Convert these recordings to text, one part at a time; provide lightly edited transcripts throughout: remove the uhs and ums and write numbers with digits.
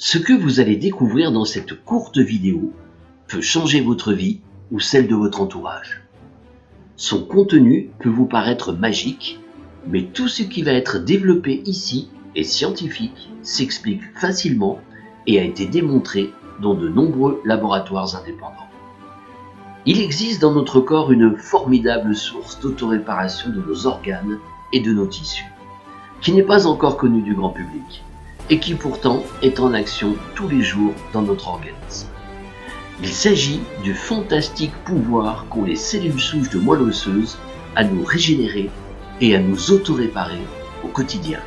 Ce que vous allez découvrir dans cette courte vidéo peut changer votre vie ou celle de votre entourage. Son contenu peut vous paraître magique, mais tout ce qui va être développé ici est scientifique, s'explique facilement et a été démontré dans de nombreux laboratoires indépendants. Il existe dans notre corps une formidable source d'autoréparation de nos organes et de nos tissus, qui n'est pas encore connue du grand public, et qui pourtant est en action tous les jours dans notre organisme. Il s'agit du fantastique pouvoir qu'ont les cellules souches de moelle osseuse à nous régénérer et à nous autoréparer au quotidien.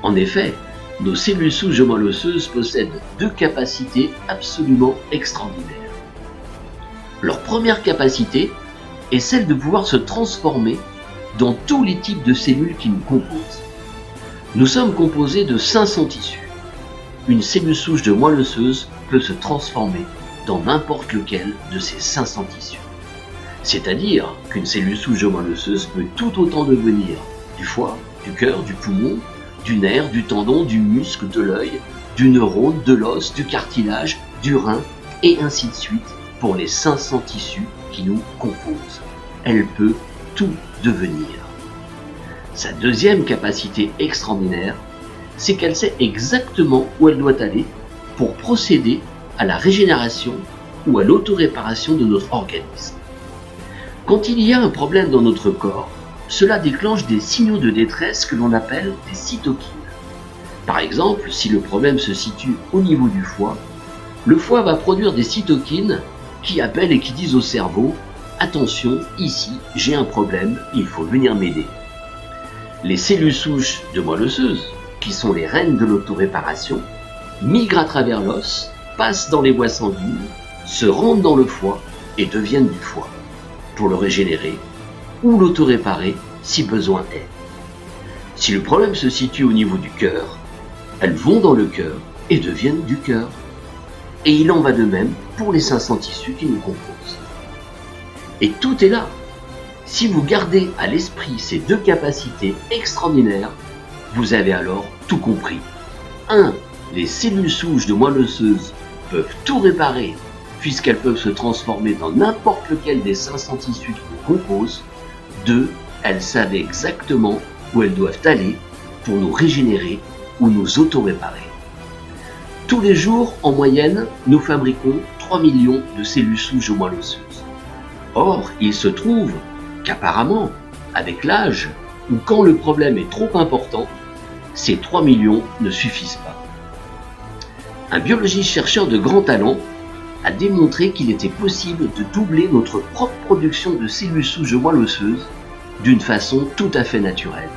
En effet, nos cellules souches de moelle osseuse possèdent deux capacités absolument extraordinaires. Leur première capacité est celle de pouvoir se transformer dans tous les types de cellules qui nous composent. Nous sommes composés de 500 tissus. Une cellule souche de moelle osseuse peut se transformer dans n'importe lequel de ces 500 tissus. C'est-à-dire qu'une cellule souche de moelle osseuse peut tout autant devenir du foie, du cœur, du poumon, du nerf, du tendon, du muscle, de l'œil, du neurone, de l'os, du cartilage, du rein, et ainsi de suite pour les 500 tissus qui nous composent. Elle peut tout devenir. Sa deuxième capacité extraordinaire, c'est qu'elle sait exactement où elle doit aller pour procéder à la régénération ou à l'autoréparation de notre organisme. Quand il y a un problème dans notre corps, cela déclenche des signaux de détresse que l'on appelle des cytokines. Par exemple, si le problème se situe au niveau du foie, le foie va produire des cytokines qui appellent et qui disent au cerveau « Attention, ici, j'ai un problème, il faut venir m'aider ». Les cellules souches de moelle osseuse, qui sont les reines de l'autoréparation, migrent à travers l'os, passent dans les voies sanguines, se rendent dans le foie et deviennent du foie, pour le régénérer ou l'autoréparer si besoin est. Si le problème se situe au niveau du cœur, elles vont dans le cœur et deviennent du cœur. Et il en va de même pour les 500 tissus qui nous composent. Et tout est là. Si vous gardez à l'esprit ces deux capacités extraordinaires, vous avez alors tout compris. 1. Les cellules souches de moelle osseuse peuvent tout réparer puisqu'elles peuvent se transformer dans n'importe lequel des 500 tissus qui nous composent. 2. Elles savent exactement où elles doivent aller pour nous régénérer ou nous auto-réparer. Tous les jours, en moyenne, nous fabriquons 3 millions de cellules souches de moelle osseuse. Or, il se trouve qu'apparemment, avec l'âge, ou quand le problème est trop important, ces 3 millions ne suffisent pas. Un biologiste chercheur de grand talent a démontré qu'il était possible de doubler notre propre production de cellules souches de moelle osseuse d'une façon tout à fait naturelle.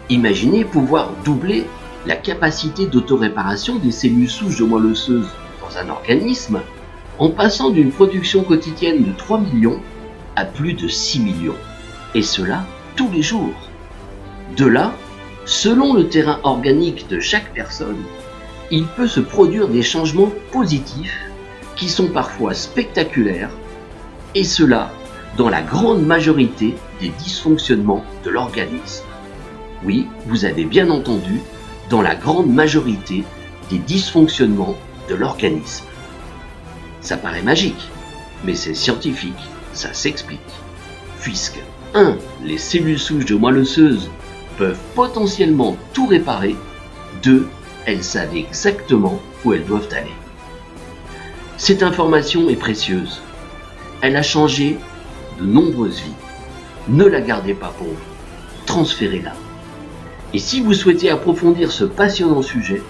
Imaginez pouvoir doubler la capacité d'autoréparation des cellules souches de moelle osseuse dans un organisme en passant d'une production quotidienne de 3 millions à plus de 6 millions, et cela tous les jours. De là, selon le terrain organique de chaque personne, il peut se produire des changements positifs qui sont parfois spectaculaires, et cela dans la grande majorité des dysfonctionnements de l'organisme. Oui, vous avez bien entendu, dans la grande majorité des dysfonctionnements de l'organisme. Ça paraît magique, mais c'est scientifique, ça s'explique. Puisque 1. Les cellules souches de moelle osseuse peuvent potentiellement tout réparer. 2. Elles savent exactement où elles doivent aller. Cette information est précieuse. Elle a changé de nombreuses vies. Ne la gardez pas pour vous. Transférez-la. Et si vous souhaitez approfondir ce passionnant sujet,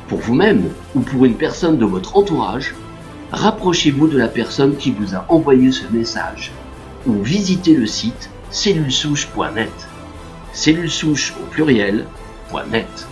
pour vous-même ou pour une personne de votre entourage, rapprochez-vous de la personne qui vous a envoyé ce message ou visitez le site cellulesouches.net. Cellulesouches au pluriel.net.